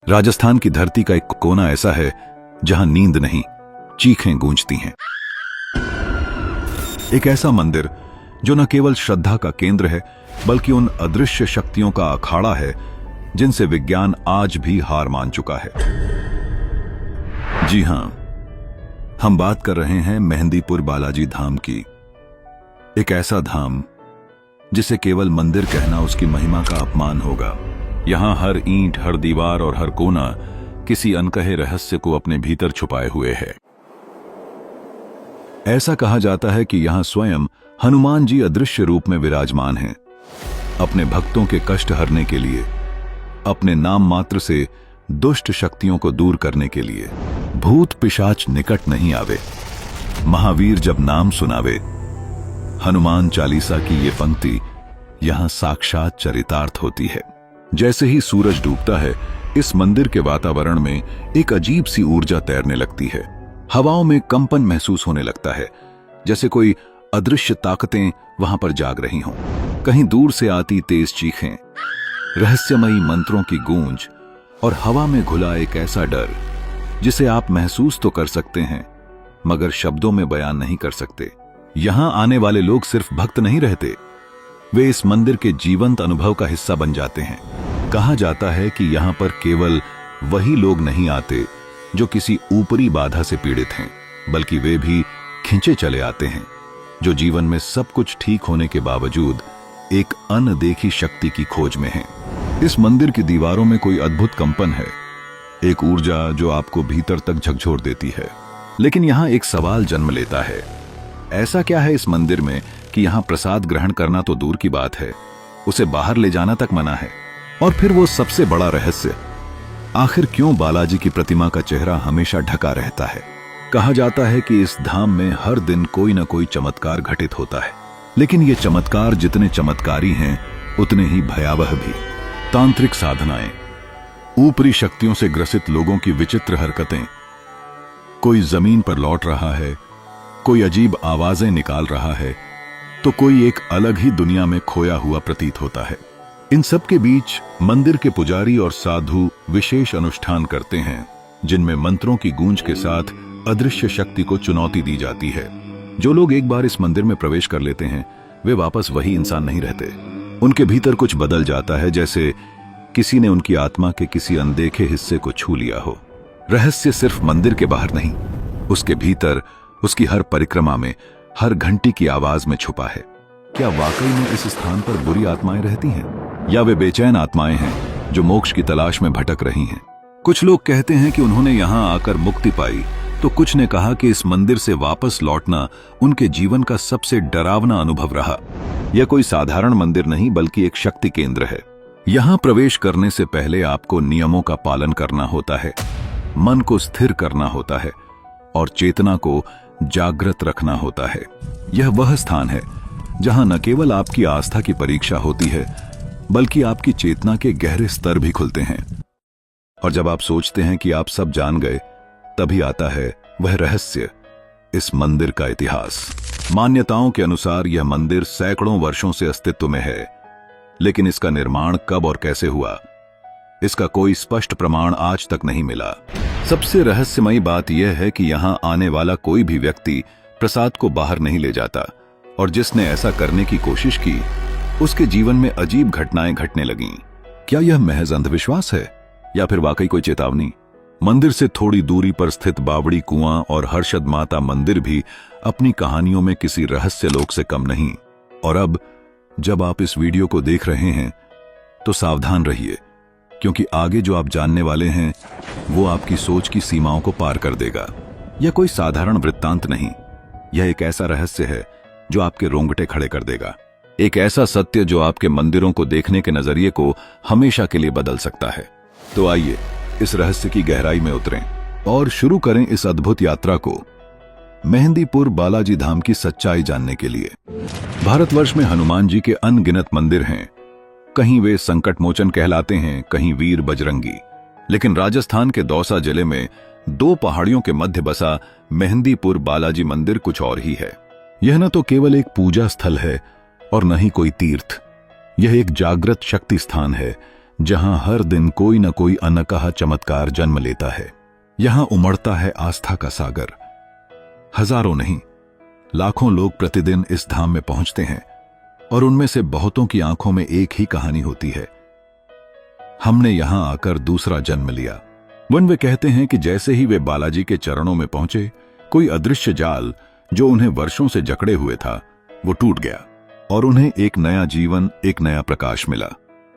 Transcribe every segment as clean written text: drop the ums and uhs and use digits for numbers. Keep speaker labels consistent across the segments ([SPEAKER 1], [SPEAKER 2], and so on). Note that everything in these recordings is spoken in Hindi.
[SPEAKER 1] राजस्थान की धरती का एक कोना ऐसा है जहां नींद नहीं, चीखें गूंजती हैं। एक ऐसा मंदिर जो न केवल श्रद्धा का केंद्र है बल्कि उन अदृश्य शक्तियों का अखाड़ा है जिनसे विज्ञान आज भी हार मान चुका है। जी हां, हम बात कर रहे हैं मेहंदीपुर बालाजी धाम की। एक ऐसा धाम जिसे केवल मंदिर कहना उसकी महिमा का अपमान होगा। यहां हर ईंट, हर दीवार और हर कोना किसी अनकहे रहस्य को अपने भीतर छुपाए हुए है। ऐसा कहा जाता है कि यहां स्वयं हनुमान जी अदृश्य रूप में विराजमान हैं, अपने भक्तों के कष्ट हरने के लिए, अपने नाम मात्र से दुष्ट शक्तियों को दूर करने के लिए। भूत पिशाच निकट नहीं आवे, महावीर जब नाम सुनावे। हनुमान चालीसा की ये पंक्ति यहां साक्षात चरितार्थ होती है। जैसे ही सूरज डूबता है, इस मंदिर के वातावरण में एक अजीब सी ऊर्जा तैरने लगती है। हवाओं में कंपन महसूस होने लगता है, जैसे कोई अदृश्य ताकतें वहां पर जाग रही हों। कहीं दूर से आती तेज चीखें, रहस्यमयी मंत्रों की गूंज और हवा में घुला एक ऐसा डर जिसे आप महसूस तो कर सकते हैं मगर शब्दों में बयान नहीं कर सकते। यहां आने वाले लोग सिर्फ भक्त नहीं रहते, वे इस मंदिर के जीवंत अनुभव का हिस्सा बन जाते हैं। कहा जाता है कि यहां पर केवल वही लोग नहीं आते जो किसी ऊपरी बाधा से पीड़ित हैं, बल्कि वे भी खिंचे चले आते हैं जो जीवन में सब कुछ ठीक होने के बावजूद एक अनदेखी शक्ति की खोज में हैं। इस मंदिर की दीवारों में कोई अद्भुत कंपन है, एक ऊर्जा जो आपको भीतर तक झकझोर देती है। लेकिन यहां एक सवाल जन्म लेता है, ऐसा क्या है इस मंदिर में कि यहां प्रसाद ग्रहण करना तो दूर की बात है, उसे बाहर ले जाना तक मना है। और फिर वो सबसे बड़ा रहस्य, आखिर क्यों बालाजी की प्रतिमा का चेहरा हमेशा ढका रहता है। कहा जाता है कि इस धाम में हर दिन कोई न कोई चमत्कार घटित होता है, लेकिन ये चमत्कार जितने चमत्कारी हैं उतने ही भयावह भी। तांत्रिक साधनाएं, ऊपरी शक्तियों से ग्रसित लोगों की विचित्र हरकतें, कोई जमीन पर लौट रहा है, कोई अजीब आवाजें निकाल रहा है, तो कोई एक अलग ही दुनिया में खोया हुआ प्रतीत होता है। इन सब के बीच मंदिर के पुजारी और साधु विशेष अनुष्ठान करते हैं जिनमें मंत्रों की गूंज के साथ अदृश्य शक्ति को चुनौती दी जाती है। जो लोग एक बार इस मंदिर में प्रवेश कर लेते हैं वे वापस वही इंसान नहीं रहते। उनके भीतर कुछ बदल जाता है, जैसे किसी ने उनकी आत्मा के किसी अनदेखे हिस्से को छू लिया हो। रहस्य सिर्फ मंदिर के बाहर नहीं, उसके भीतर, उसकी हर परिक्रमा में, हर घंटी की आवाज में छुपा है। क्या वाकई में इस स्थान पर बुरी आत्माएं रहती हैं, या वे बेचैन आत्माएं हैं जो मोक्ष की तलाश में भटक रही हैं? कुछ लोग कहते हैं कि उन्होंने यहां आकर मुक्ति पाई, तो कुछ ने कहा कि इस मंदिर से वापस लौटना उनके जीवन का सबसे डरावना अनुभव रहा। यह कोई साधारण मंदिर नहीं बल्कि एक शक्ति केंद्र है। यहां प्रवेश करने से पहले आपको नियमों का पालन करना होता है, मन को स्थिर करना होता है और चेतना को जागृत रखना होता है। यह वह स्थान है जहां न केवल आपकी आस्था की परीक्षा होती है बल्कि आपकी चेतना के गहरे स्तर भी खुलते हैं। और जब आप सोचते हैं कि आप सब जान गए, तभी आता है वह रहस्य, इस मंदिर का इतिहास। मान्यताओं के अनुसार यह मंदिर सैकड़ों वर्षों से अस्तित्व में है, लेकिन इसका निर्माण कब और कैसे हुआ, इसका कोई स्पष्ट प्रमाण आज तक नहीं मिला। सबसे रहस्यमयी बात यह है कि यहां आने वाला कोई भी व्यक्ति प्रसाद को बाहर नहीं ले जाता, और जिसने ऐसा करने की कोशिश की उसके जीवन में अजीब घटनाएं घटने लगीं। क्या यह महज अंधविश्वास है या फिर वाकई कोई चेतावनी? मंदिर से थोड़ी दूरी पर स्थित बावड़ी कुआं और हर्षद माता मंदिर भी अपनी कहानियों में किसी रहस्य लोक से कम नहीं। और अब जब आप इस वीडियो को देख रहे हैं तो सावधान रहिए, क्योंकि आगे जो आप जानने वाले हैं वो आपकी सोच की सीमाओं को पार कर देगा। यह कोई साधारण वृत्तांत नहीं, यह एक ऐसा रहस्य है जो आपके रोंगटे खड़े कर देगा। एक ऐसा सत्य जो आपके मंदिरों को देखने के नजरिए को हमेशा के लिए बदल सकता है। तो आइए इस रहस्य की गहराई में उतरें और शुरू करें इस अद्भुत यात्रा को मेहंदीपुर बालाजी धाम की सच्चाई जानने के लिए। भारतवर्ष में हनुमान जी के अनगिनत मंदिर हैं। कहीं वे संकट मोचन कहलाते हैं, कहीं वीर बजरंगी। लेकिन राजस्थान के दौसा जिले में दो पहाड़ियों के मध्य बसा मेहंदीपुर बालाजी मंदिर कुछ और ही है। यह न तो केवल एक पूजा स्थल है और न ही कोई तीर्थ, यह एक जागृत शक्ति स्थान है जहां हर दिन कोई न कोई अनकहा चमत्कार जन्म लेता है। यहां उमड़ता है आस्था का सागर। हजारों नहीं, लाखों लोग प्रतिदिन इस धाम में पहुंचते हैं और उनमें से बहुतों की आंखों में एक ही कहानी होती है, हमने यहां आकर दूसरा जन्म लिया। वे कहते हैं कि जैसे ही वे बालाजी के चरणों में पहुंचे, कोई अदृश्य जाल जो उन्हें वर्षों से जकड़े हुए था, वो टूट गया और उन्हें एक नया जीवन, एक नया प्रकाश मिला।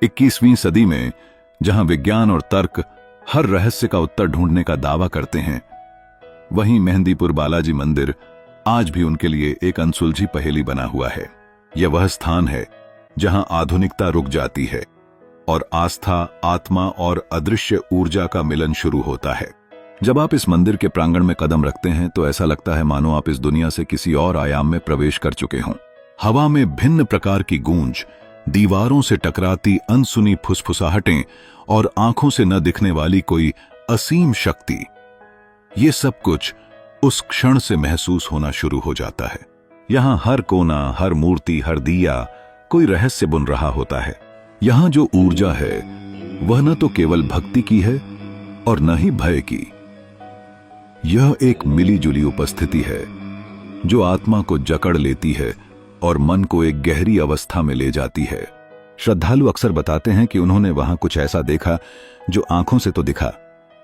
[SPEAKER 1] 21वीं सदी में जहां विज्ञान और तर्क हर रहस्य का उत्तर ढूंढने का दावा करते हैं, वहीं मेहंदीपुर बालाजी मंदिर आज भी उनके लिए एक अनसुलझी पहेली बना हुआ है। यह वह स्थान है जहां आधुनिकता रुक जाती है और आस्था, आत्मा और अदृश्य ऊर्जा का मिलन शुरू होता है। जब आप इस मंदिर के प्रांगण में कदम रखते हैं तो ऐसा लगता है मानो आप इस दुनिया से किसी और आयाम में प्रवेश कर चुके हों। हवा में भिन्न प्रकार की गूंज, दीवारों से टकराती अनसुनी फुसफुसाहटें और आंखों से न दिखने वाली कोई असीम शक्ति, ये सब कुछ उस क्षण से महसूस होना शुरू हो जाता है। यहां हर कोना, हर मूर्ति, हर दिया कोई रहस्य बुन रहा होता है। यहां जो ऊर्जा है वह न तो केवल भक्ति की है और न ही भय की। यह एक मिलीजुली उपस्थिति है जो आत्मा को जकड़ लेती है और मन को एक गहरी अवस्था में ले जाती है। श्रद्धालु अक्सर बताते हैं कि उन्होंने वहां कुछ ऐसा देखा जो आंखों से तो दिखा,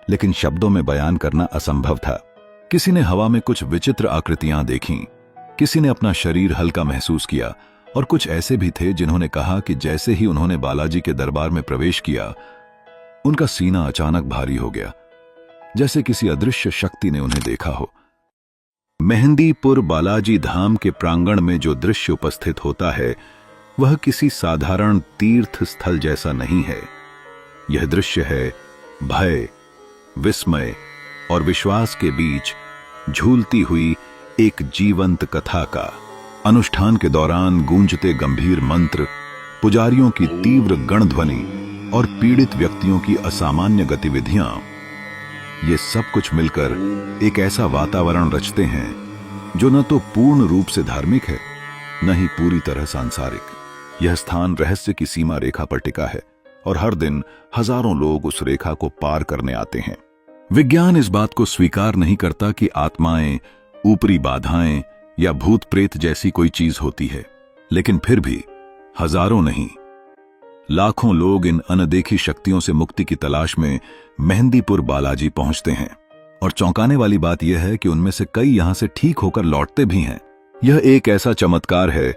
[SPEAKER 1] लेकिन शब्दों में बयान करना असंभव था। किसी ने हवा में कुछ विचित्र आकृतियां देखीं, किसी ने अपना शरीर हल्का महसूस किया और कुछ ऐसे भी थे जिन्होंने कहा कि जैसे ही उन्होंने बालाजी के दरबार में प्रवेश किया, उनका सीना अचानक भारी हो गया, जैसे किसी अदृश्य शक्ति ने उन्हें देखा हो। मेहंदीपुर बालाजी धाम के प्रांगण में जो दृश्य उपस्थित होता है वह किसी साधारण तीर्थ स्थल जैसा नहीं है। यह दृश्य है भय, विस्मय और विश्वास के बीच झूलती हुई एक जीवंत कथा का। अनुष्ठान के दौरान गूंजते गंभीर मंत्र, पुजारियों की तीव्र गणध्वनि और पीड़ित व्यक्तियों की असामान्य गतिविधियां, ये सब कुछ मिलकर एक ऐसा वातावरण रचते हैं जो न तो पूर्ण रूप से धार्मिक है, न ही पूरी तरह सांसारिक। यह स्थान रहस्य की सीमा रेखा पर टिका है और हर दिन हजारों लोग उस रेखा को पार करने आते हैं। विज्ञान इस बात को स्वीकार नहीं करता कि आत्माएं, ऊपरी बाधाएं या भूत प्रेत जैसी कोई चीज होती है, लेकिन फिर भी हजारों नहीं, लाखों लोग इन अनदेखी शक्तियों से मुक्ति की तलाश में मेहंदीपुर बालाजी पहुंचते हैं। और चौंकाने वाली बात यह है कि उनमें से कई यहां से ठीक होकर लौटते भी हैं। यह एक ऐसा चमत्कार है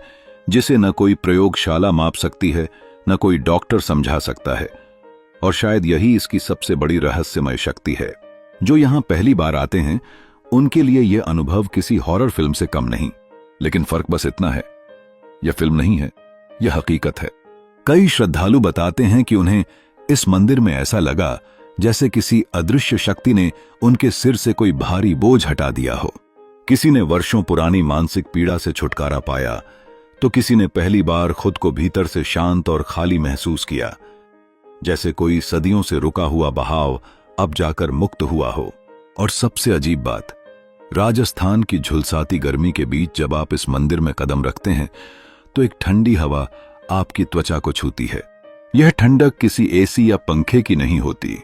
[SPEAKER 1] जिसे न कोई प्रयोगशाला माप सकती है, न कोई डॉक्टर समझा सकता है, और शायद यही इसकी सबसे बड़ी रहस्यमय शक्ति है। जो यहां पहली बार आते हैं उनके लिए यह अनुभव किसी हॉरर फिल्म से कम नहीं, लेकिन फर्क बस इतना है, यह फिल्म नहीं है, यह हकीकत है। कई श्रद्धालु बताते हैं कि उन्हें इस मंदिर में ऐसा लगा जैसे किसी अदृश्य शक्ति ने उनके सिर से कोई भारी बोझ हटा दिया हो। किसी ने वर्षों पुरानी मानसिक पीड़ा से छुटकारा पाया, तो किसी ने पहली बार खुद को भीतर से शांत और खाली महसूस किया, जैसे कोई सदियों से रुका हुआ बहाव अब जाकर मुक्त हुआ हो। और सबसे अजीब बात, राजस्थान की झुलसाती गर्मी के बीच जब आप इस मंदिर में कदम रखते हैं तो एक ठंडी हवा आपकी त्वचा को छूती है। यह ठंडक किसी एसी या पंखे की नहीं होती,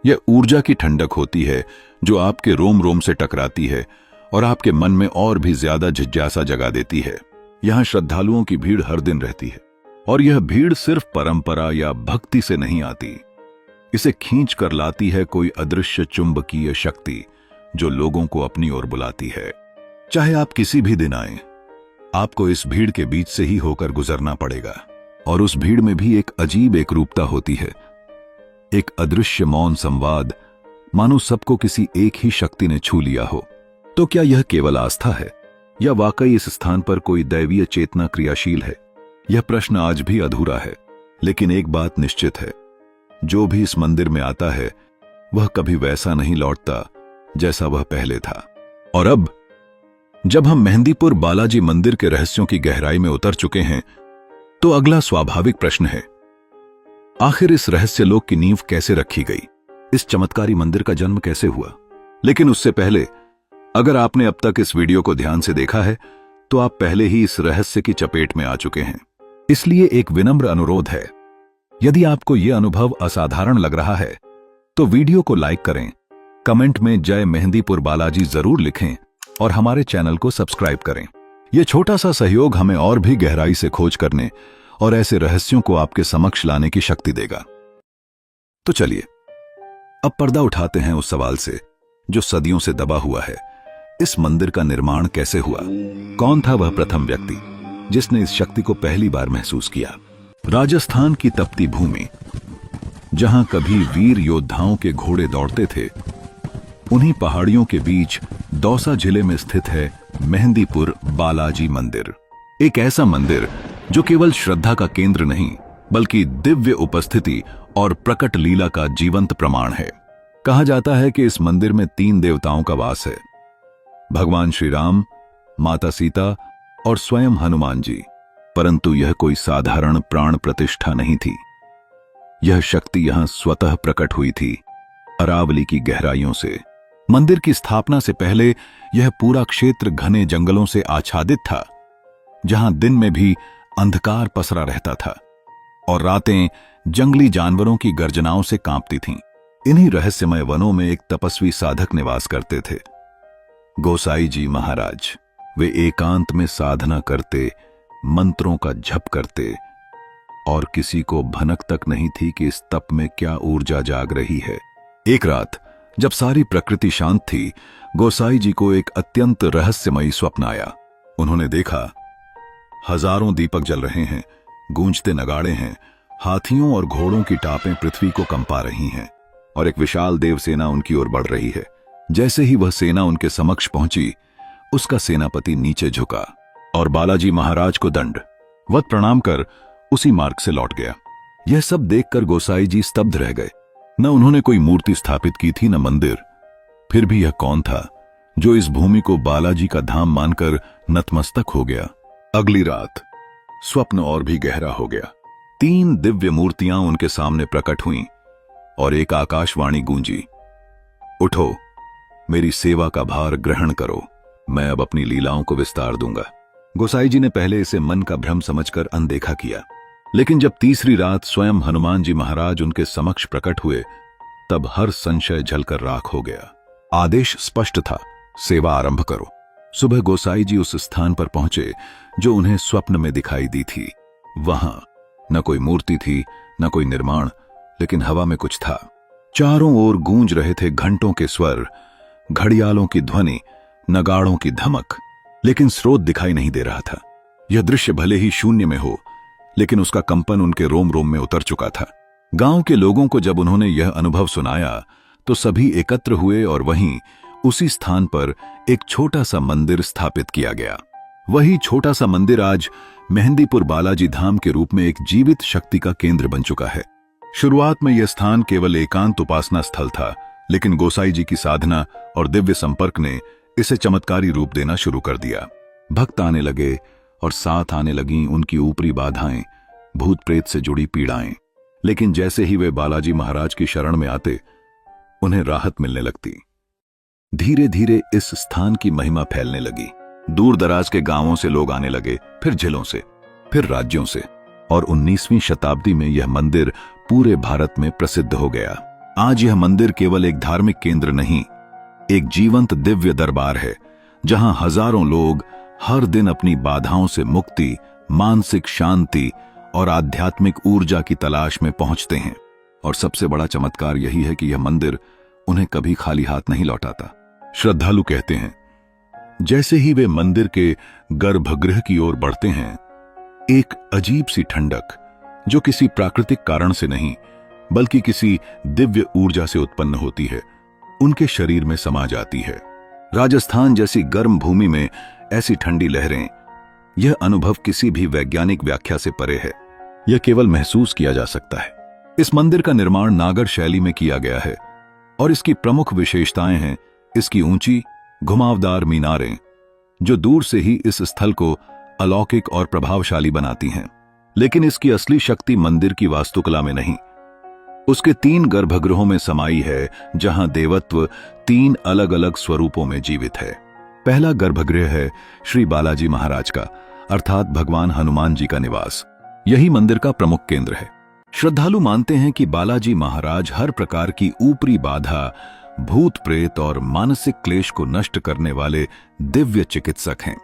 [SPEAKER 1] यह ऊर्जा की ठंडक होती है जो आपके रोम रोम से टकराती है और आपके मन में और भी ज्यादा जिज्ञासा जगा देती है। यहां श्रद्धालुओं की भीड़ हर दिन रहती है और यह भीड़ सिर्फ परंपरा या भक्ति से नहीं आती, इसे खींच कर लाती है कोई अदृश्य चुंबकीय शक्ति जो लोगों को अपनी ओर बुलाती है। चाहे आप किसी भी दिन आए, आपको इस भीड़ के बीच से ही होकर गुजरना पड़ेगा। और उस भीड़ में भी एक अजीब एकरूपता होती है, एक अदृश्य मौन संवाद, मानो सबको किसी एक ही शक्ति ने छू लिया हो। तो क्या यह केवल आस्था है या वाकई इस स्थान पर कोई दैवीय चेतना क्रियाशील है? यह प्रश्न आज भी अधूरा है, लेकिन एक बात निश्चित है, जो भी इस मंदिर में आता है वह कभी वैसा नहीं लौटता जैसा वह पहले था। और अब जब हम मेहंदीपुर बालाजी मंदिर के रहस्यों की गहराई में उतर चुके हैं, तो अगला स्वाभाविक प्रश्न है, आखिर इस रहस्य लोक की नींव कैसे रखी गई? इस चमत्कारी मंदिर का जन्म कैसे हुआ? लेकिन उससे पहले, अगर आपने अब तक इस वीडियो को ध्यान से देखा है तो आप पहले ही इस रहस्य की चपेट में आ चुके हैं। इसलिए एक विनम्र अनुरोध है, यदि आपको यह अनुभव असाधारण लग रहा है तो वीडियो को लाइक करें, कमेंट में जय मेहंदीपुर बालाजी जरूर लिखें और हमारे चैनल को सब्सक्राइब करें। यह छोटा सा सहयोग हमें और भी गहराई से खोज करने और ऐसे रहस्यों को आपके समक्ष लाने की शक्ति देगा। तो चलिए अब पर्दा उठाते हैं उस सवाल से जो सदियों से दबा हुआ है। इस मंदिर का निर्माण कैसे हुआ? कौन था वह प्रथम व्यक्ति जिसने इस शक्ति को पहली बार महसूस किया? राजस्थान की तपती भूमि, जहां कभी वीर योद्धाओं के घोड़े दौड़ते थे, उन्हीं पहाड़ियों के बीच दौसा जिले में स्थित है मेहंदीपुर बालाजी मंदिर। एक ऐसा मंदिर जो केवल श्रद्धा का केंद्र नहीं बल्कि दिव्य उपस्थिति और प्रकट लीला का जीवंत प्रमाण है। कहा जाता है कि इस मंदिर में 3 देवताओं का वास है, भगवान श्री राम, माता सीता और स्वयं हनुमान जी। परंतु यह कोई साधारण प्राण प्रतिष्ठा नहीं थी। यह शक्ति यहां स्वतः प्रकट हुई थी, अरावली की गहराइयों से। मंदिर की स्थापना से पहले यह पूरा क्षेत्र घने जंगलों से आच्छादित था, जहां दिन में भी अंधकार पसरा रहता था और रातें जंगली जानवरों की गर्जनाओं से कांपती थीं। इन्हीं रहस्यमय वनों में एक तपस्वी साधक निवास करते थे, गोसाई जी महाराज। वे एकांत में साधना करते, मंत्रों का जप करते और किसी को भनक तक नहीं थी कि इस तप में क्या ऊर्जा जाग रही है। एक रात जब सारी प्रकृति शांत थी, गोसाई जी को एक अत्यंत रहस्यमयी स्वप्न आया। उन्होंने देखा हजारों दीपक जल रहे हैं, गूंजते नगाड़े हैं, हाथियों और घोड़ों की टापें पृथ्वी को कंपा रही हैं और एक विशाल देव सेना उनकी ओर बढ़ रही है। जैसे ही वह सेना उनके समक्ष पहुंची, उसका सेनापति नीचे झुका और बालाजी महाराज को दंडवत प्रणाम कर उसी मार्ग से लौट गया। यह सब देखकर गोसाई जी स्तब्ध रह गए। न उन्होंने कोई मूर्ति स्थापित की थी, न मंदिर। फिर भी यह कौन था जो इस भूमि को बालाजी का धाम मानकर नतमस्तक हो गया? अगली रात स्वप्न और भी गहरा हो गया। 3 दिव्य मूर्तियां उनके सामने प्रकट हुईं और एक आकाशवाणी गूंजी, उठो, मेरी सेवा का भार ग्रहण करो, मैं अब अपनी लीलाओं को विस्तार दूंगा। गोसाई जी ने पहले इसे मन का भ्रम समझकर अनदेखा किया, लेकिन जब तीसरी रात स्वयं हनुमान जी महाराज उनके समक्ष प्रकट हुए, तब हर संशय जलकर राख हो गया। आदेश स्पष्ट था, सेवा आरंभ करो। सुबह गोसाई जी उस स्थान पर पहुंचे जो उन्हें स्वप्न में दिखाई दी थी। वहां न कोई मूर्ति थी, न कोई निर्माण, लेकिन हवा में कुछ था। चारों ओर गूंज रहे थे घंटों के स्वर, घड़ियालों की ध्वनि, नगाड़ों की धमक, लेकिन स्रोत दिखाई नहीं दे रहा था। यह दृश्य भले ही शून्य में हो, लेकिन उसका कंपन उनके रोम रोम में उतर चुका था। गांव के लोगों को जब उन्होंने यह अनुभव सुनाया तो सभी एकत्र हुए और वहीं उसी स्थान पर एक छोटा सा मंदिर स्थापित किया गया। वही छोटा सा मंदिर आज मेहंदीपुर बालाजी धाम के रूप में एक जीवित शक्ति का केंद्र बन चुका है। शुरुआत में यह स्थान केवल एकांत उपासना स्थल था, लेकिन गोसाई जी की साधना और दिव्य संपर्क ने इसे चमत्कारी रूप देना शुरू कर दिया। भक्त आने लगे और साथ आने लगीं उनकी ऊपरी बाधाएं, भूत प्रेत से जुड़ी पीड़ाएं। लेकिन जैसे ही वे बालाजी महाराज की शरण में आते, उन्हें राहत मिलने लगती। धीरे धीरे इस स्थान की महिमा फैलने लगी। दूर दराज के गांवों से लोग आने लगे, फिर जिलों से, फिर राज्यों से, और 19वीं शताब्दी में यह मंदिर पूरे भारत में प्रसिद्ध हो गया। आज यह मंदिर केवल एक धार्मिक केंद्र नहीं, एक जीवंत दिव्य दरबार है, जहां हजारों लोग हर दिन अपनी बाधाओं से मुक्ति, मानसिक शांति और आध्यात्मिक ऊर्जा की तलाश में पहुंचते हैं। और सबसे बड़ा चमत्कार यही है कि यह मंदिर उन्हें कभी खाली हाथ नहीं लौटाता। श्रद्धालु कहते हैं, जैसे ही वे मंदिर के गर्भगृह की ओर बढ़ते हैं, एक अजीब सी ठंडक, जो किसी प्राकृतिक कारण से नहीं बल्कि किसी दिव्य ऊर्जा से उत्पन्न होती है, उनके शरीर में समा जाती है। राजस्थान जैसी गर्म भूमि में ऐसी ठंडी लहरें, यह अनुभव किसी भी वैज्ञानिक व्याख्या से परे है। यह केवल महसूस किया जा सकता है। इस मंदिर का निर्माण नागर शैली में किया गया है और इसकी प्रमुख विशेषताएं हैं इसकी ऊंची, घुमावदार मीनारें, जो दूर से ही इस स्थल को अलौकिक और प्रभावशाली बनाती हैं। लेकिन इसकी असली शक्ति मंदिर की वास्तुकला में नहीं, उसके 3 गर्भगृहों में समाई है, जहां देवत्व 3 अलग अलग स्वरूपों में जीवित है। पहला गर्भगृह है श्री बालाजी महाराज का, अर्थात भगवान हनुमान जी का निवास। यही मंदिर का प्रमुख केंद्र है। श्रद्धालु मानते हैं कि बालाजी महाराज हर प्रकार की ऊपरी बाधा, भूत प्रेत और मानसिक क्लेश को नष्ट करने वाले दिव्य चिकित्सक हैं।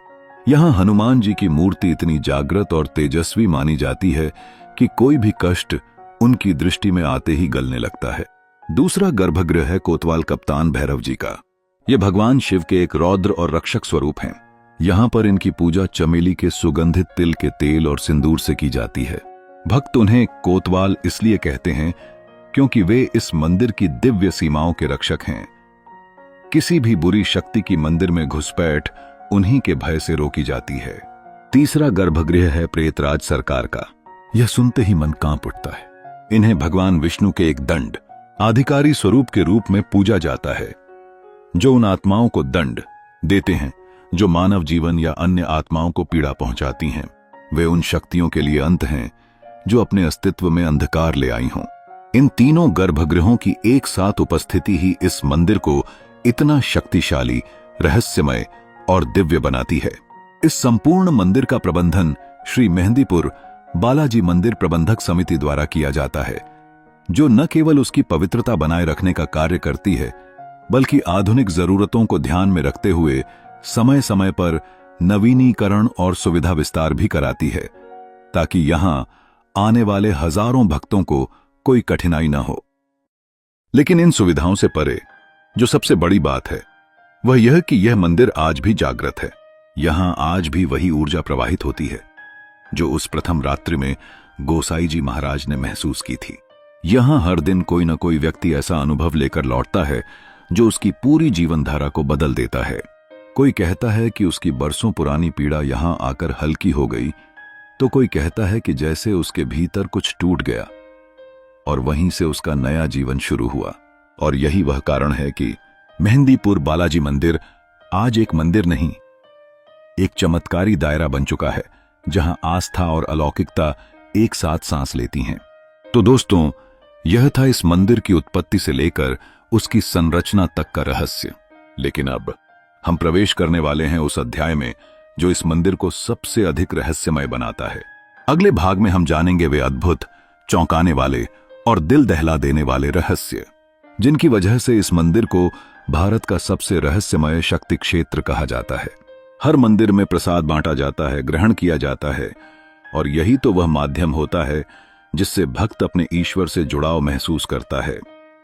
[SPEAKER 1] यहाँ हनुमान जी की मूर्ति इतनी जागृत और तेजस्वी मानी जाती है कि कोई भी कष्ट उनकी दृष्टि में आते ही गलने लगता है। दूसरा गर्भगृह है कोतवाल कप्तान भैरव जी का। ये भगवान शिव के एक रौद्र और रक्षक स्वरूप हैं। यहाँ पर इनकी पूजा चमेली के सुगंधित तिल के तेल और सिंदूर से की जाती है। भक्त उन्हें कोतवाल इसलिए कहते हैं क्योंकि वे इस मंदिर की दिव्य सीमाओं के रक्षक हैं। किसी भी बुरी शक्ति की मंदिर में घुसपैठ उन्हीं के भय से रोकी जाती है। तीसरा गर्भगृह है प्रेतराज सरकार का। यह सुनते ही मन कांप उठता है। इन्हें भगवान विष्णु के एक दंड अधिकारी स्वरूप के रूप में पूजा जाता है, जो उन आत्माओं को दंड देते हैं जो मानव जीवन या अन्य आत्माओं को पीड़ा पहुंचाती हैं। वे उन शक्तियों के लिए अंत हैं जो अपने अस्तित्व में अंधकार ले आई हों। इन तीनों गर्भगृहों की एक साथ उपस्थिति ही इस मंदिर को इतना शक्तिशाली, रहस्यमय और दिव्य बनाती है। इस संपूर्ण मंदिर का प्रबंधन श्री मेहंदीपुर बालाजी मंदिर प्रबंधक समिति द्वारा किया जाता है, जो न केवल उसकी पवित्रता बनाए रखने का कार्य करती है, बल्कि आधुनिक जरूरतों को ध्यान में रखते हुए समय समय पर नवीनीकरण और सुविधा विस्तार भी कराती है, ताकि यहां आने वाले हजारों भक्तों को कोई कठिनाई न हो। लेकिन इन सुविधाओं से परे जो सबसे बड़ी बात है वह यह कि यह मंदिर आज भी जागृत है। यहां आज भी वही ऊर्जा प्रवाहित होती है जो उस प्रथम रात्रि में गोसाई जी महाराज ने महसूस की थी। यहां हर दिन कोई न कोई व्यक्ति ऐसा अनुभव लेकर लौटता है जो उसकी पूरी जीवनधारा को बदल देता है। कोई कहता है कि उसकी बरसों पुरानी पीड़ा यहां आकर हल्की हो गई, तो कोई कहता है कि जैसे उसके भीतर कुछ टूट गया और वहीं से उसका नया जीवन शुरू हुआ। और यही वह कारण है कि मेहंदीपुर बालाजी मंदिर आज एक मंदिर नहीं, एक चमत्कारी दायरा बन चुका है, जहां आस्था और अलौकिकता एक साथ सांस लेती हैं। तो दोस्तों, यह था इस मंदिर की उत्पत्ति से लेकर उसकी संरचना तक का रहस्य। लेकिन अब हम प्रवेश करने वाले हैं उस अध्याय में जो इस मंदिर को सबसे अधिक रहस्यमय बनाता है। अगले भाग में हम जानेंगे वे अद्भुत, चौंकाने वाले और दिल दहला देने वाले रहस्य, जिनकी वजह से इस मंदिर को भारत का सबसे रहस्यमय शक्ति क्षेत्र कहा जाता है। हर मंदिर में प्रसाद बांटा जाता है, ग्रहण किया जाता है, और यही तो वह माध्यम होता है जिससे भक्त अपने ईश्वर से जुड़ाव महसूस करता है।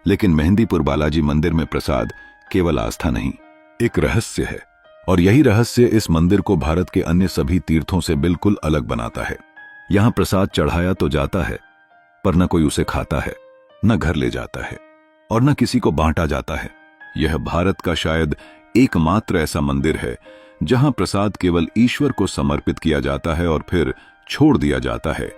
[SPEAKER 1] लेकिन मेहंदीपुर बालाजी मंदिर में प्रसाद केवल आस्था नहीं, एक रहस्य है, और यही रहस्य इस मंदिर को भारत के अन्य सभी तीर्थों से बिल्कुल अलग बनाता है। यहां प्रसाद चढ़ाया तो जाता है, पर न कोई उसे खाता है, न घर ले जाता है, और न किसी को बांटा जाता है। यह भारत का शायद एकमात्र ऐसा मंदिर है जहां प्रसाद केवल ईश्वर को समर्पित किया जाता है और फिर छोड़ दिया जाता है,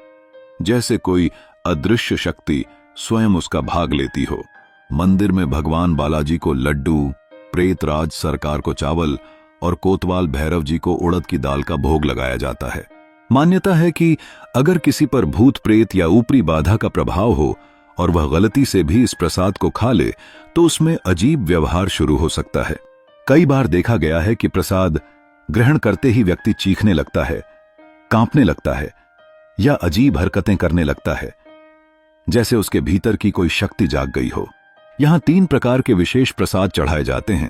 [SPEAKER 1] जैसे कोई अदृश्य शक्ति स्वयं उसका भाग लेती हो। मंदिर में भगवान बालाजी को लड्डू, प्रेतराज सरकार को चावल और कोतवाल भैरव जी को उड़द की दाल का भोग लगाया जाता है। मान्यता है कि अगर किसी पर भूत प्रेत या ऊपरी बाधा का प्रभाव हो और वह गलती से भी इस प्रसाद को खा ले तो उसमें अजीब व्यवहार शुरू हो सकता है। कई बार देखा गया है कि प्रसाद ग्रहण करते ही व्यक्ति चीखने लगता है, कांपने लगता है या अजीब हरकतें करने लगता है, जैसे उसके भीतर की कोई शक्ति जाग गई हो। यहां 3 प्रकार के विशेष प्रसाद चढ़ाए जाते हैं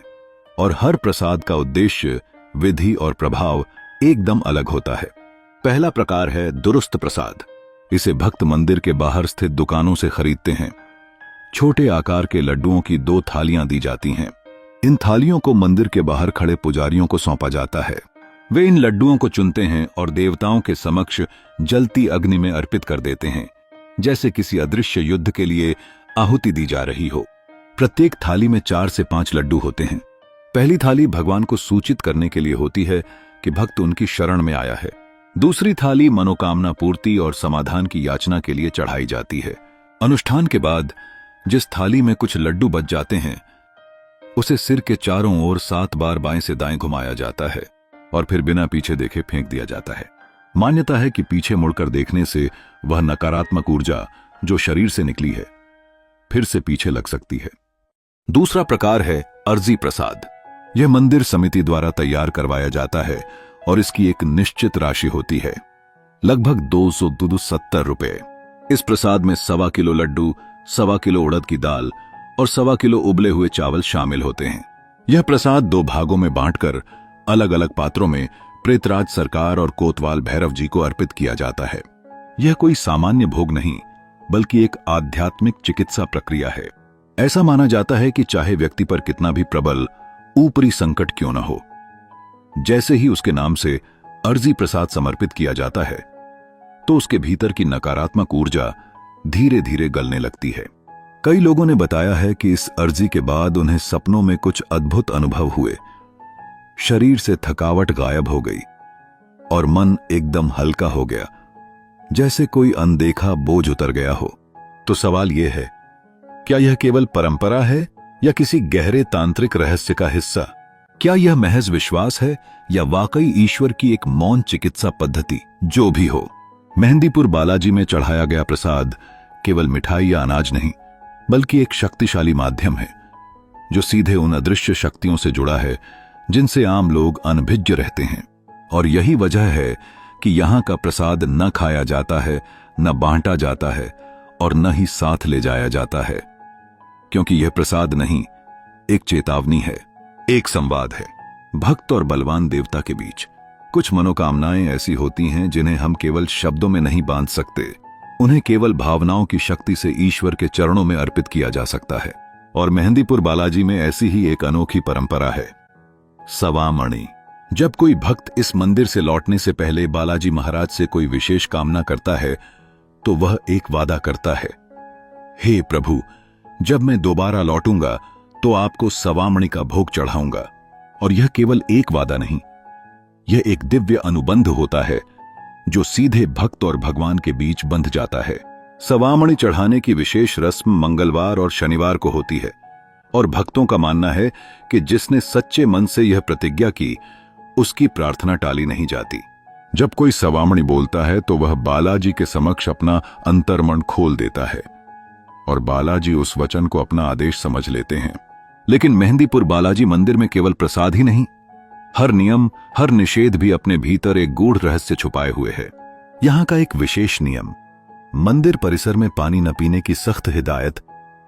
[SPEAKER 1] और हर प्रसाद का उद्देश्य, विधि और प्रभाव एकदम अलग होता है। पहला प्रकार है दुरुस्त प्रसाद। इसे भक्त मंदिर के बाहर स्थित दुकानों से खरीदते हैं। छोटे आकार के लड्डुओं की 2 थालियां दी जाती हैं। इन थालियों को मंदिर के बाहर खड़े पुजारियों को सौंपा जाता है। वे इन लड्डुओं को चुनते हैं और देवताओं के समक्ष जलती अग्नि में अर्पित कर देते हैं, जैसे किसी अदृश्य युद्ध के लिए आहुति दी जा रही हो। प्रत्येक थाली में 4 से 5 लड्डू होते हैं। पहली थाली भगवान को सूचित करने के लिए होती है कि भक्त उनकी शरण में आया है। दूसरी थाली मनोकामना पूर्ति और समाधान की याचना के लिए चढ़ाई जाती है। अनुष्ठान के बाद जिस थाली में कुछ लड्डू बच जाते हैं, उसे सिर के चारों ओर 7 बार बाएं से दाएं घुमाया जाता है और फिर बिना पीछे देखे फेंक दिया जाता है। मान्यता है कि पीछे मुड़कर देखने से वह नकारात्मक ऊर्जा जो शरीर से निकली है फिर से पीछे लग सकती है। दूसरा प्रकार है अर्जी प्रसाद। यह मंदिर समिति द्वारा तैयार करवाया जाता है और इसकी एक निश्चित राशि होती है, लगभग 270 रुपए। इस प्रसाद में 1.25 किलो लड्डू, 1.25 किलो उड़द की दाल और 1.25 किलो उबले हुए चावल शामिल होते हैं। यह प्रसाद 2 भागों में बांटकर अलग अलग पात्रों में प्रेतराज सरकार और कोतवाल भैरव जी को अर्पित किया जाता है। यह कोई सामान्य भोग नहीं, बल्कि एक आध्यात्मिक चिकित्सा प्रक्रिया है। ऐसा माना जाता है कि चाहे व्यक्ति पर कितना भी प्रबल ऊपरी संकट क्यों न हो, जैसे ही उसके नाम से अर्जी प्रसाद समर्पित किया जाता है तो उसके भीतर की नकारात्मक ऊर्जा धीरे धीरे गलने लगती है। कई लोगों ने बताया है कि इस अर्जी के बाद उन्हें सपनों में कुछ अद्भुत अनुभव हुए, शरीर से थकावट गायब हो गई और मन एकदम हल्का हो गया, जैसे कोई अनदेखा बोझ उतर गया हो। तो सवाल यह है, क्या यह केवल परंपरा है या किसी गहरे तांत्रिक रहस्य का हिस्सा? क्या यह महज विश्वास है या वाकई ईश्वर की एक मौन चिकित्सा पद्धति? जो भी हो, मेहंदीपुर बालाजी में चढ़ाया गया प्रसाद केवल मिठाई या अनाज नहीं, बल्कि एक शक्तिशाली माध्यम है जो सीधे उन अदृश्य शक्तियों से जुड़ा है जिनसे आम लोग अनभिज्ञ रहते हैं। और यही वजह है कि यहाँ का प्रसाद न खाया जाता है, न बांटा जाता है और न ही साथ ले जाया जाता है, क्योंकि यह प्रसाद नहीं, एक चेतावनी है, एक संवाद है भक्त और बलवान देवता के बीच। कुछ मनोकामनाएं ऐसी होती हैं जिन्हें हम केवल शब्दों में नहीं बांध सकते, उन्हें केवल भावनाओं की शक्ति से ईश्वर के चरणों में अर्पित किया जा सकता है। और मेहंदीपुर बालाजी में ऐसी ही एक अनोखी परंपरा है, सवामणि। जब कोई भक्त इस मंदिर से लौटने से पहले बालाजी महाराज से कोई विशेष कामना करता है तो वह एक वादा करता है, हे प्रभु, जब मैं दोबारा लौटूंगा तो आपको सवामणि का भोग चढ़ाऊंगा। और यह केवल एक वादा नहीं, यह एक दिव्य अनुबंध होता है जो सीधे भक्त और भगवान के बीच बंध जाता है। सवामणि चढ़ाने की विशेष रस्म मंगलवार और शनिवार को होती है और भक्तों का मानना है कि जिसने सच्चे मन से यह प्रतिज्ञा की, उसकी प्रार्थना टाली नहीं जाती। जब कोई सवामणि बोलता है तो वह बालाजी के समक्ष अपना अंतर्मन खोल देता है और बालाजी उस वचन को अपना आदेश समझ लेते हैं। लेकिन मेहंदीपुर बालाजी मंदिर में केवल प्रसाद ही नहीं, हर नियम, हर निषेध भी अपने भीतर एक गूढ़ रहस्य छुपाए हुए है। यहाँ का एक विशेष नियम, मंदिर परिसर में पानी न पीने की सख्त हिदायत,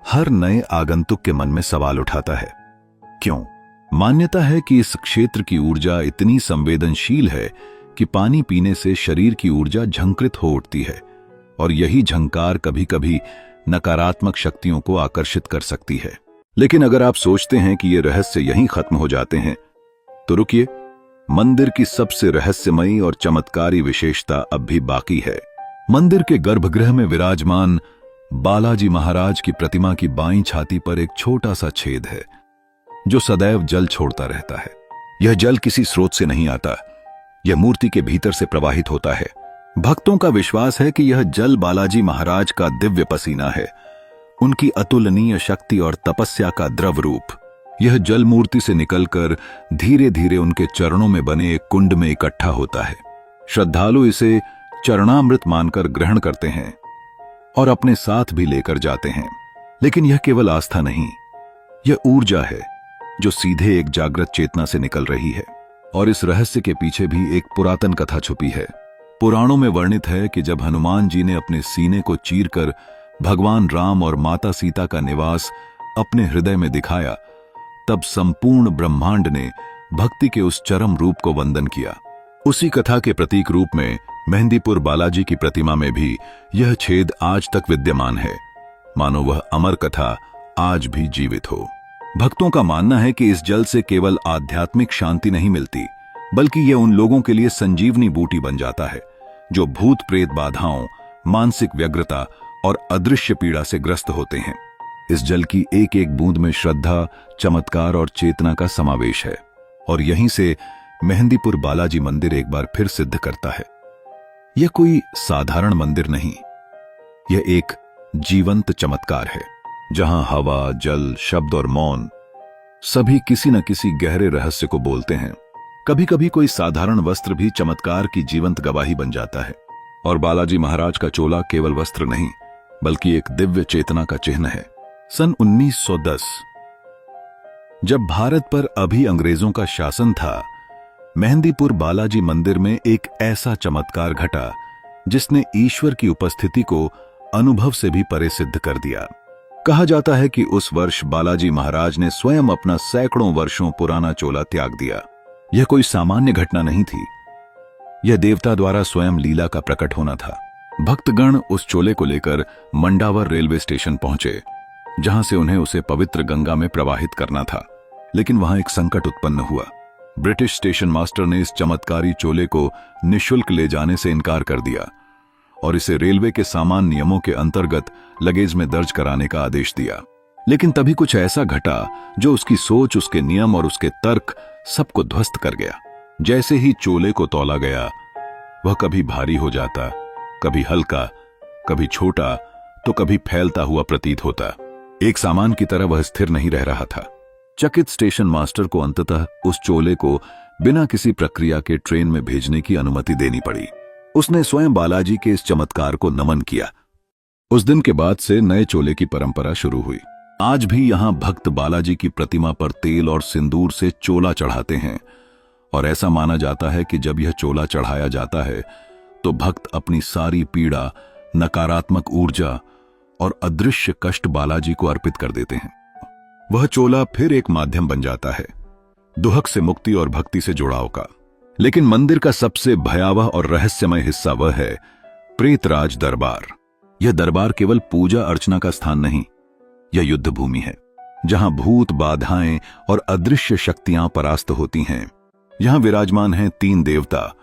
[SPEAKER 1] हर नए आगंतुक के मन में सवाल उठाता है। क्यों? मान्यता है कि इस क्षेत्र की ऊर्जा इतनी संवेदनशील है कि पानी पीने से शरीर की ऊर्जा झंकृत हो उठती है और यही झंकार कभी कभी नकारात्मक शक्तियों को आकर्षित कर सकती है। लेकिन अगर आप सोचते हैं कि ये रहस्य यहीं खत्म हो जाते हैं, तो रुकिए, मंदिर की सबसे रहस्यमयी और चमत्कारी विशेषता अब भी बाकी है। मंदिर के गर्भगृह में विराजमान बालाजी महाराज की प्रतिमा की बाईं छाती पर एक छोटा सा छेद है जो सदैव जल छोड़ता रहता है। यह जल किसी स्रोत से नहीं आता, यह मूर्ति के भीतर से प्रवाहित होता है। भक्तों का विश्वास है कि यह जल बालाजी महाराज का दिव्य पसीना है, उनकी अतुलनीय शक्ति और तपस्या का द्रव रूप। यह जल मूर्ति से निकलकर धीरे धीरे उनके चरणों में बने एक कुंड में इकट्ठा होता है। श्रद्धालु इसे चरणामृत मानकर ग्रहण करते हैं और अपने साथ भी लेकर जाते हैं। लेकिन यह केवल आस्था नहीं, यह ऊर्जा है जो सीधे एक जागृत चेतना से निकल रही है। और इस रहस्य के पीछे भी एक पुरातन कथा छुपी है। पुराणों में वर्णित है कि जब हनुमान जी ने अपने सीने को चीरकर भगवान राम और माता सीता का निवास अपने हृदय में दिखाया, तब संपूर्ण ब्रह्मांड ने भक्ति के उस चरम रूप को वंदन किया। उसी कथा के प्रतीक रूप में मेहंदीपुर बालाजी की प्रतिमा में भी यह छेद आज तक विद्यमान है, मानो वह अमर कथा आज भी जीवित हो। भक्तों का मानना है कि इस जल से केवल आध्यात्मिक शांति नहीं मिलती, बल्कि यह उन लोगों के लिए संजीवनी बूटी बन जाता है जो भूत प्रेत बाधाओं, मानसिक व्यग्रता और अदृश्य पीड़ा से ग्रस्त होते हैं। इस जल की एक एक बूंद में श्रद्धा, चमत्कार और चेतना का समावेश है। और यहीं से मेहंदीपुर बालाजी मंदिर एक बार फिर सिद्ध करता है, यह कोई साधारण मंदिर नहीं, यह एक जीवंत चमत्कार है जहां हवा, जल, शब्द और मौन सभी किसी न किसी गहरे रहस्य को बोलते हैं। कभी कभी कोई साधारण वस्त्र भी चमत्कार की जीवंत गवाही बन जाता है। और बालाजी महाराज का चोला केवल वस्त्र नहीं, बल्कि एक दिव्य चेतना का चिन्ह है। सन 1910 जब भारत पर अभी अंग्रेजों का शासन था, मेहंदीपुर बालाजी मंदिर में एक ऐसा चमत्कार घटा जिसने ईश्वर की उपस्थिति को अनुभव से भी परे सिद्ध कर दिया। कहा जाता है कि उस वर्ष बालाजी महाराज ने स्वयं अपना सैकड़ों वर्षों पुराना चोला त्याग दिया। यह कोई सामान्य घटना नहीं थी, यह देवता द्वारा स्वयं लीला का प्रकट होना था। भक्तगण उस चोले को लेकर मंडावर रेलवे स्टेशन पहुंचे, जहां से उन्हें उसे पवित्र गंगा में प्रवाहित करना था। लेकिन वहां एक संकट उत्पन्न हुआ। ब्रिटिश स्टेशन मास्टर ने इस चमत्कारी चोले को निःशुल्क ले जाने से इनकार कर दिया और इसे रेलवे के सामान नियमों के अंतर्गत लगेज में दर्ज कराने का आदेश दिया। लेकिन तभी कुछ ऐसा घटा जो उसकी सोच, उसके नियम और उसके तर्क सबको ध्वस्त कर गया। जैसे ही चोले को तौला गया, वह कभी भारी हो जाता, कभी हल्का, कभी छोटा, तो कभी फैलता हुआ प्रतीत होता। एक सामान की तरह वह स्थिर नहीं रह रहा था। चकित स्टेशन मास्टर को अंततः उस चोले को बिना किसी प्रक्रिया के ट्रेन में भेजने की अनुमति देनी पड़ी। उसने स्वयं बालाजी के इस चमत्कार को नमन किया। उस दिन के बाद से नए चोले की परंपरा शुरू हुई। आज भी यहां भक्त बालाजी की प्रतिमा पर तेल और सिंदूर से चोला चढ़ाते हैं और ऐसा माना जाता है कि जब यह चोला चढ़ाया जाता है तो भक्त अपनी सारी पीड़ा, नकारात्मक ऊर्जा और अदृश्य कष्ट बालाजी को अर्पित कर देते हैं। वह चोला फिर एक माध्यम बन जाता है दुहक से मुक्ति और भक्ति से जुड़ाव का। लेकिन मंदिर का सबसे भयावह और रहस्यमय हिस्सा वह है प्रेतराज दरबार। यह दरबार केवल पूजा अर्चना का स्थान नहीं, यह युद्ध भूमि है, जहां भूत, बाधाएं और अदृश्य शक्तियां परास्त होती हैं। यहां विराजमान हैं 3 देवता,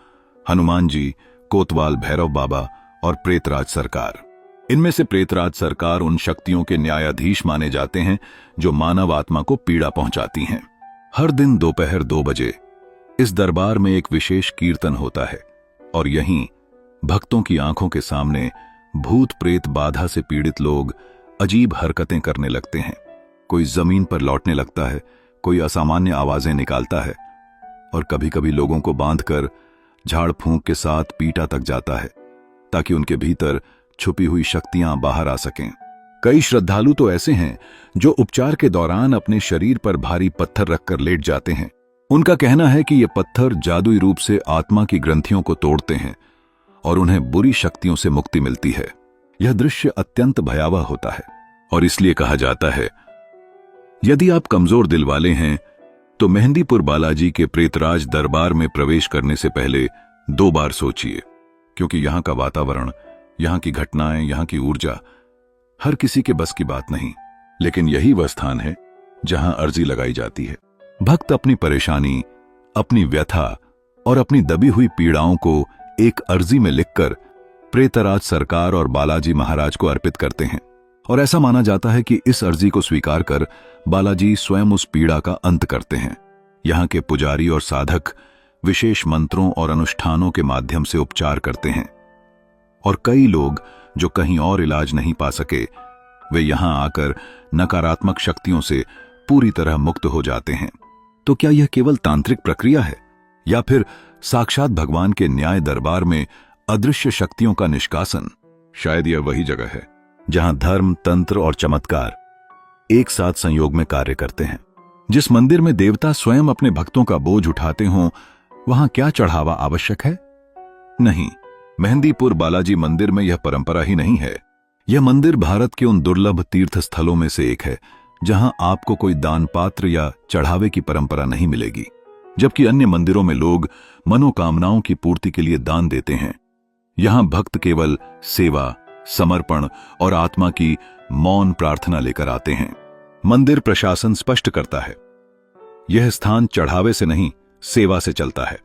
[SPEAKER 1] हनुमान जी, कोतवाल भैरव बाबा और प्रेतराज सरकार। इनमें से प्रेतराज सरकार उन शक्तियों के न्यायाधीश माने जाते हैं जो मानव आत्मा को पीड़ा पहुंचाती हैं। हर दिन दोपहर 2 बजे इस दरबार में एक विशेष कीर्तन होता है और यहीं भक्तों की आंखों के सामने भूत प्रेत बाधा से पीड़ित लोग अजीब हरकतें करने लगते हैं। कोई जमीन पर लौटने लगता है, कोई असामान्य आवाजें निकालता है और कभी-कभी लोगों को बांधकर झाड़ फूंक के साथ पीटा तक जाता है ताकि उनके भीतर छुपी हुई शक्तियां बाहर आ सकें। कई श्रद्धालु तो ऐसे हैं जो उपचार के दौरान अपने शरीर पर भारी पत्थर रखकर लेट जाते हैं। उनका कहना है कि ये पत्थर जादुई रूप से आत्मा की ग्रंथियों को तोड़ते हैं और उन्हें बुरी शक्तियों से मुक्ति मिलती है। यह दृश्य अत्यंत भयावह होता है और इसलिए कहा जाता है, यदि आप कमजोर दिल वाले हैं तो मेहंदीपुर बालाजी के प्रेतराज दरबार में प्रवेश करने से पहले 2 बार सोचिए, क्योंकि यहां का वातावरण, यहां की घटनाएं, यहां की ऊर्जा हर किसी के बस की बात नहीं। लेकिन यही वह स्थान है जहां अर्जी लगाई जाती है। भक्त अपनी परेशानी, अपनी व्यथा और अपनी दबी हुई पीड़ाओं को एक अर्जी में लिखकर प्रेतराज सरकार और बालाजी महाराज को अर्पित करते हैं और ऐसा माना जाता है कि इस अर्जी को स्वीकार कर बालाजी स्वयं उस पीड़ा का अंत करते हैं। यहाँ के पुजारी और साधक विशेष मंत्रों और अनुष्ठानों के माध्यम से उपचार करते हैं और कई लोग जो कहीं और इलाज नहीं पा सके, वे यहां आकर नकारात्मक शक्तियों से पूरी तरह मुक्त हो जाते हैं। तो क्या यह केवल तांत्रिक प्रक्रिया है या फिर साक्षात भगवान के न्याय दरबार में अदृश्य शक्तियों का निष्कासन? शायद यह वही जगह है जहां धर्म, तंत्र और चमत्कार एक साथ संयोग में कार्य करते हैं। जिस मंदिर में देवता स्वयं अपने भक्तों का बोझ उठाते हों, वहां क्या चढ़ावा आवश्यक है? नहीं, मेहंदीपुर बालाजी मंदिर में यह परंपरा ही नहीं है। यह मंदिर भारत के उन दुर्लभ तीर्थ स्थलों में से एक है जहां आपको कोई दान पात्र या चढ़ावे की परंपरा नहीं मिलेगी। जबकि अन्य मंदिरों में लोग मनोकामनाओं की पूर्ति के लिए दान देते हैं, यहां भक्त केवल सेवा, समर्पण और आत्मा की मौन प्रार्थना लेकर आते हैं। मंदिर प्रशासन स्पष्ट करता है, यह स्थान चढ़ावे से नहीं, सेवा से चलता है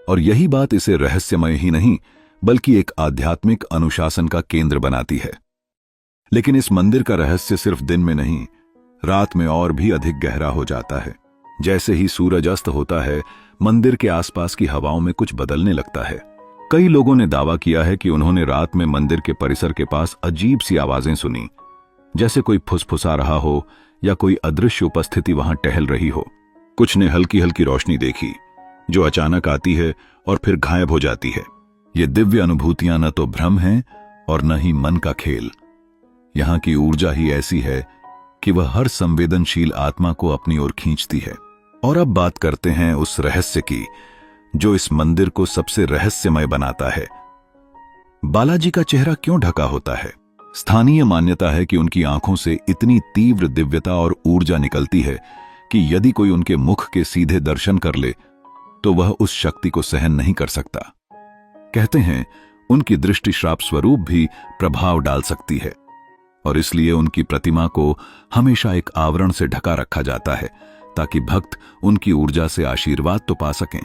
[SPEAKER 1] और यही बात इसे रहस्यमय ही नहीं बल्कि एक आध्यात्मिक अनुशासन का केंद्र बनाती है। लेकिन इस मंदिर का रहस्य सिर्फ दिन में नहीं, रात में और भी अधिक गहरा हो जाता है। जैसे ही सूरज अस्त होता है, मंदिर के आसपास की हवाओं में कुछ बदलने लगता है। कई लोगों ने दावा किया है कि उन्होंने रात में मंदिर के परिसर के पास अजीब सी आवाजें सुनी, जैसे कोई फुसफुसा रहा हो या कोई अदृश्य उपस्थिति वहां टहल रही हो। कुछ ने हल्की हल्की रोशनी देखी जो अचानक आती है और फिर गायब हो जाती है। ये दिव्य अनुभूतियां न तो भ्रम हैं और न ही मन का खेल। यहां की ऊर्जा ही ऐसी है कि वह हर संवेदनशील आत्मा को अपनी ओर खींचती है। और अब बात करते हैं उस रहस्य की जो इस मंदिर को सबसे रहस्यमय बनाता है। बालाजी का चेहरा क्यों ढका होता है? स्थानीय मान्यता है कि उनकी आंखों से इतनी तीव्र दिव्यता और ऊर्जा निकलती है कि यदि कोई उनके मुख के सीधे दर्शन कर ले तो वह उस शक्ति को सहन नहीं कर सकता। कहते हैं उनकी दृष्टि श्राप स्वरूप भी प्रभाव डाल सकती है और इसलिए उनकी प्रतिमा को हमेशा एक आवरण से ढका रखा जाता है ताकि भक्त उनकी ऊर्जा से आशीर्वाद तो पा सकें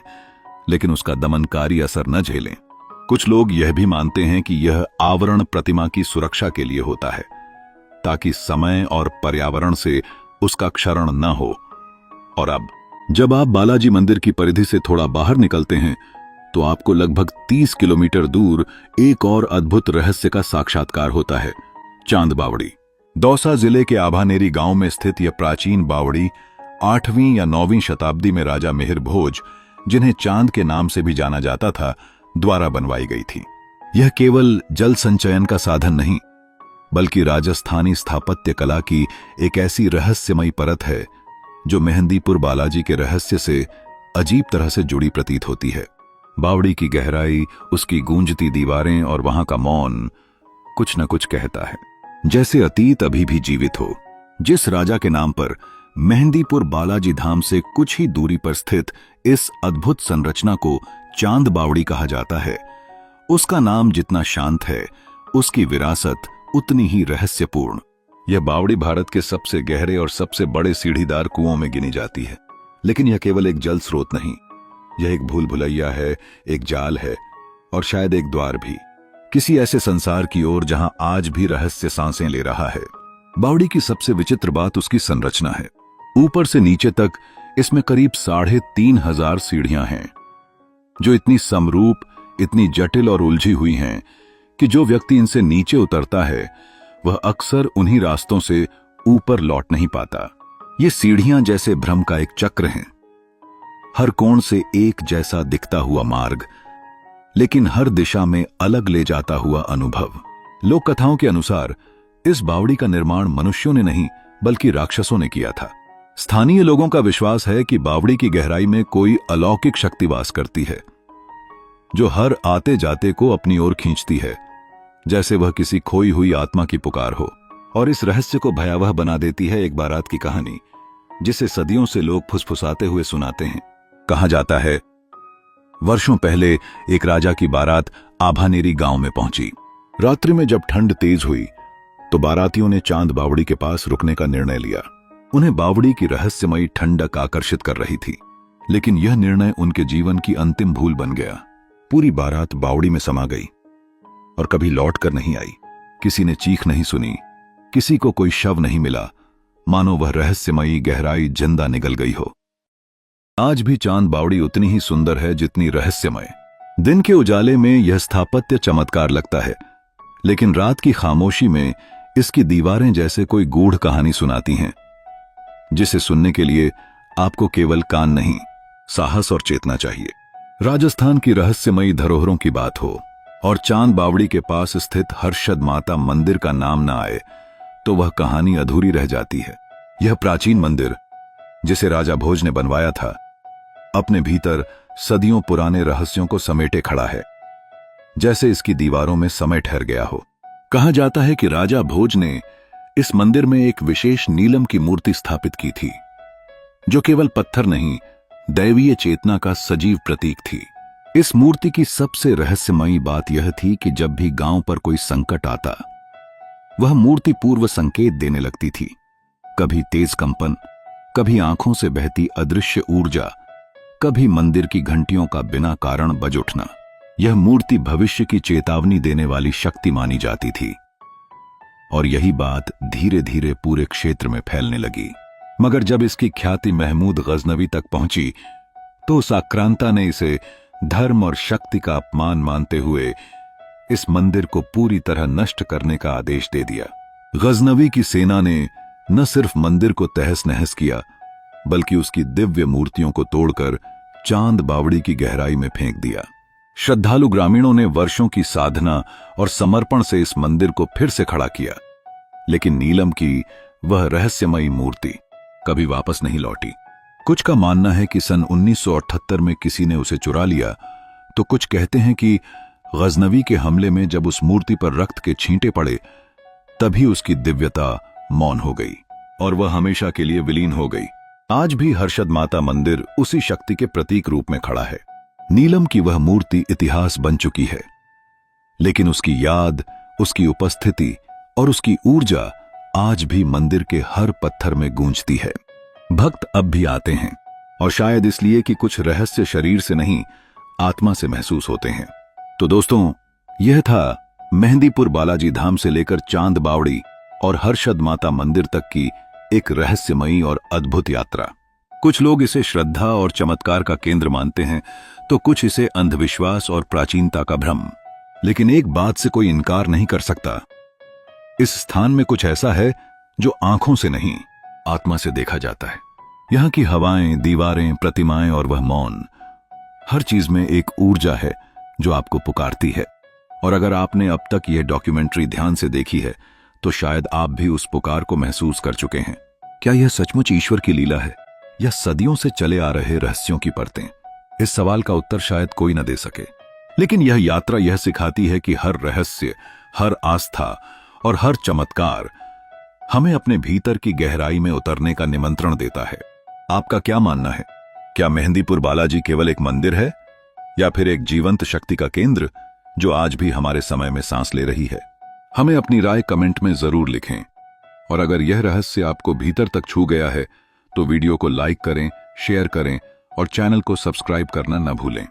[SPEAKER 1] लेकिन उसका दमनकारी असर न झेलें। कुछ लोग यह भी मानते हैं कि यह आवरण प्रतिमा की सुरक्षा के लिए होता है ताकि समय और पर्यावरण से उसका क्षरण न हो। और अब जब आप बालाजी मंदिर की परिधि से थोड़ा बाहर निकलते हैं तो आपको लगभग 30 किलोमीटर दूर एक और अद्भुत रहस्य का साक्षात्कार होता है, चांद बावड़ी। दौसा जिले के आभानेरी गांव में स्थित यह प्राचीन बावड़ी 8वीं या 9वीं शताब्दी में राजा मिहिर भोज, जिन्हें चांद के नाम से भी जाना जाता था, द्वारा बनवाई गई थी। यह केवल जल संचयन का साधन नहीं बल्कि राजस्थानी स्थापत्य कला की एक ऐसी रहस्यमयी परत है जो मेहंदीपुर बालाजी के रहस्य से अजीब तरह से जुड़ी प्रतीत होती है। बावड़ी की गहराई, उसकी गूंजती दीवारें और वहां का मौन कुछ न कुछ कहता है, जैसे अतीत अभी भी जीवित हो। जिस राजा के नाम पर मेहंदीपुर बालाजी धाम से कुछ ही दूरी पर स्थित इस अद्भुत संरचना को चांद बावड़ी कहा जाता है, उसका नाम जितना शांत है उसकी विरासत उतनी ही रहस्यपूर्ण। यह बावड़ी भारत के सबसे गहरे और सबसे बड़े सीढ़ीदार कुओं में गिनी जाती है, लेकिन यह केवल एक जल स्रोत नहीं, यह एक भूल भुलैया है, एक जाल है और शायद एक द्वार भी, किसी ऐसे संसार की ओर जहां आज भी रहस्य सांसें ले रहा है। बावड़ी की सबसे विचित्र बात उसकी संरचना है। ऊपर से नीचे तक इसमें करीब 3,500 सीढ़ियां हैं जो इतनी समरूप, इतनी जटिल और उलझी हुई हैं कि जो व्यक्ति इनसे नीचे उतरता है वह अक्सर उन्हीं रास्तों से ऊपर लौट नहीं पाता। ये सीढ़ियां जैसे भ्रम का एक चक्र हैं, हर कोण से एक जैसा दिखता हुआ मार्ग, लेकिन हर दिशा में अलग ले जाता हुआ अनुभव। लोक कथाओं के अनुसार इस बावड़ी का निर्माण मनुष्यों ने नहीं बल्कि राक्षसों ने किया था। स्थानीय लोगों का विश्वास है कि बावड़ी की गहराई में कोई अलौकिक शक्ति वास करती है जो हर आते जाते को अपनी ओर खींचती है, जैसे वह किसी खोई हुई आत्मा की पुकार हो। और इस रहस्य को भयावह बना देती है एक बारात की कहानी जिसे सदियों से लोग फुसफुसाते हुए सुनाते हैं। कहा जाता है वर्षों पहले एक राजा की बारात आभानेरी गांव में पहुंची। रात्रि में जब ठंड तेज हुई तो बारातियों ने चांद बावड़ी के पास रुकने का निर्णय लिया। उन्हें बावड़ी की रहस्यमयी ठंडक आकर्षित कर रही थी, लेकिन यह निर्णय उनके जीवन की अंतिम भूल बन गया। पूरी बारात बावड़ी में समा गई और कभी लौट कर नहीं आई। किसी ने चीख नहीं सुनी, किसी को कोई शव नहीं मिला, मानो वह रहस्यमयी गहराई जिंदा निगल गई हो। आज भी चांद बावड़ी उतनी ही सुंदर है जितनी रहस्यमय। दिन के उजाले में यह स्थापत्य चमत्कार लगता है, लेकिन रात की खामोशी में इसकी दीवारें जैसे कोई गूढ़ कहानी सुनाती हैं, जिसे सुनने के लिए आपको केवल कान नहीं, साहस और चेतना चाहिए। राजस्थान की रहस्यमयी धरोहरों की बात हो और चांद बावड़ी के पास स्थित हर्षद माता मंदिर का नाम न आए तो वह कहानी अधूरी रह जाती है। यह प्राचीन मंदिर जिसे राजा भोज ने बनवाया था, अपने भीतर सदियों पुराने रहस्यों को समेटे खड़ा है, जैसे इसकी दीवारों में समय ठहर गया हो। कहा जाता है कि राजा भोज ने इस मंदिर में एक विशेष नीलम की मूर्ति स्थापित की थी, जो केवल पत्थर नहीं, दैवीय चेतना का सजीव प्रतीक थी। इस मूर्ति की सबसे रहस्यमयी बात यह थी कि जब भी गांव पर कोई संकट आता, वह मूर्ति पूर्व संकेत देने लगती थी। कभी तेज कंपन, कभी आंखों से बहती अदृश्य ऊर्जा, कभी मंदिर की घंटियों का बिना कारण बज उठना। यह मूर्ति भविष्य की चेतावनी देने वाली शक्ति मानी जाती थी और यही बात धीरे धीरे पूरे क्षेत्र में फैलने लगी। मगर जब इसकी ख्याति महमूद गजनवी तक पहुंची तो उस आक्रांता ने इसे धर्म और शक्ति का अपमान मानते हुए इस मंदिर को पूरी तरह नष्ट करने का आदेश दे दिया। गजनवी की सेना ने न सिर्फ मंदिर को तहस नहस किया, बल्कि उसकी दिव्य मूर्तियों को तोड़कर चांद बावड़ी की गहराई में फेंक दिया। श्रद्धालु ग्रामीणों ने वर्षों की साधना और समर्पण से इस मंदिर को फिर से खड़ा किया, लेकिन नीलम की वह रहस्यमयी मूर्ति कभी वापस नहीं लौटी। कुछ का मानना है कि सन 1978 में किसी ने उसे चुरा लिया, तो कुछ कहते हैं कि गजनवी के हमले में जब उस मूर्ति पर रक्त के छींटे पड़े तभी उसकी दिव्यता मौन हो गई और वह हमेशा के लिए विलीन हो गई। आज भी हर्षद माता मंदिर उसी शक्ति के प्रतीक रूप में खड़ा है। नीलम की वह मूर्ति इतिहास बन चुकी है, लेकिन उसकी याद, उसकी उपस्थिति और उसकी ऊर्जा आज भी मंदिर के हर पत्थर में गूंजती है। भक्त अब भी आते हैं, और शायद इसलिए कि कुछ रहस्य शरीर से नहीं, आत्मा से महसूस होते हैं। तो दोस्तों, यह था मेहंदीपुर बालाजी धाम से लेकर चांद बावड़ी और हर्षद माता मंदिर तक की एक रहस्यमयी और अद्भुत यात्रा। कुछ लोग इसे श्रद्धा और चमत्कार का केंद्र मानते हैं, तो कुछ इसे अंधविश्वास और प्राचीनता का भ्रम। लेकिन एक बात से कोई इनकार नहीं कर सकता, इस स्थान में कुछ ऐसा है जो आंखों से नहीं, आत्मा से देखा जाता है। यहाँ की हवाएं, दीवारें, प्रतिमाएं और वह मौन, हर चीज में एक ऊर्जा है जो आपको पुकारती है। और अगर आपने अब तक यह डॉक्यूमेंट्री ध्यान से देखी है, तो शायद आप भी उस पुकार को महसूस कर चुके हैं। क्या यह सचमुच ईश्वर की लीला है, या सदियों से चले आ रहे रहस्यों की परतें? इस सवाल का उत्तर शायद कोई न दे सके, लेकिन यह यात्रा यह सिखाती है कि हर रहस्य, हर आस्था और हर चमत्कार हमें अपने भीतर की गहराई में उतरने का निमंत्रण देता है। आपका क्या मानना है? क्या मेहंदीपुर बालाजी केवल एक मंदिर है, या फिर एक जीवंत शक्ति का केंद्र जो आज भी हमारे समय में सांस ले रही है? हमें अपनी राय कमेंट में जरूर लिखें, और अगर यह रहस्य आपको भीतर तक छू गया है तो वीडियो को लाइक करें, शेयर करें और चैनल को सब्सक्राइब करना न भूलें।